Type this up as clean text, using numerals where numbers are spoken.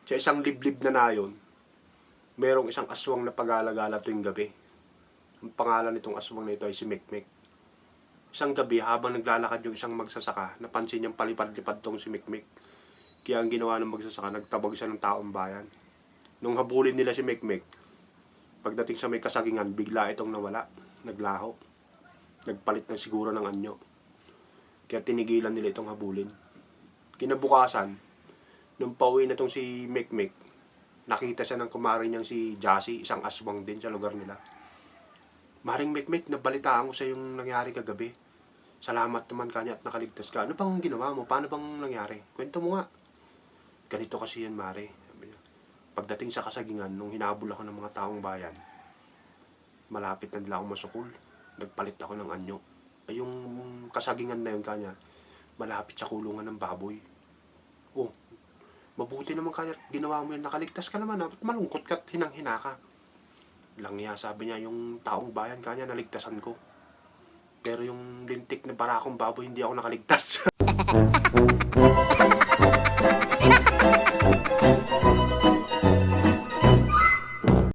Sa isang liblib na nayon, merong isang aswang na pag-alagala tuwing gabi. Ang pangalan nitong aswang na ito ay si Mekmek. Isang gabi, habang naglalakad yung isang magsasaka, napansin niyang palipad-lipad tong si Mekmek. Kaya ang ginawa ng magsasaka, nagtabag siya ng taong bayan. Nung habulin nila si Mekmek, pagdating sa may kasagingan, bigla itong nawala, naglaho. Nagpalit na siguro ng anyo. Kaya tinigilan nila itong habulin. Kinabukasan, nung pauwi na itong si Mekmek, nakita siya ng kumari niyang si Jassy, isang aswang din sa lugar nila. Maring Mekmek, nabalitaan ko sa yung nangyari kagabi. Salamat naman kanya at nakaligtas ka. Ano bang ginawa mo? Paano bang nangyari? Kwento mo nga. Ganito kasi yan, Mare. Pagdating sa kasagingan, nung hinabol ako ng mga taong bayan, malapit na nila ako masukol. Nagpalit ako ng anyo. Ay yung kasagingan na yun kanya, malapit sa kulungan ng baboy. Oh, mabuti naman kanya ginawa mo yan. Nakaligtas ka naman. Ba't malungkot ka at hinang-hina ka? Langya, sabi niya, yung taong bayan kanya naligtasan ko. Pero yung lintik na barakong baboy, hindi ako nakaligtas.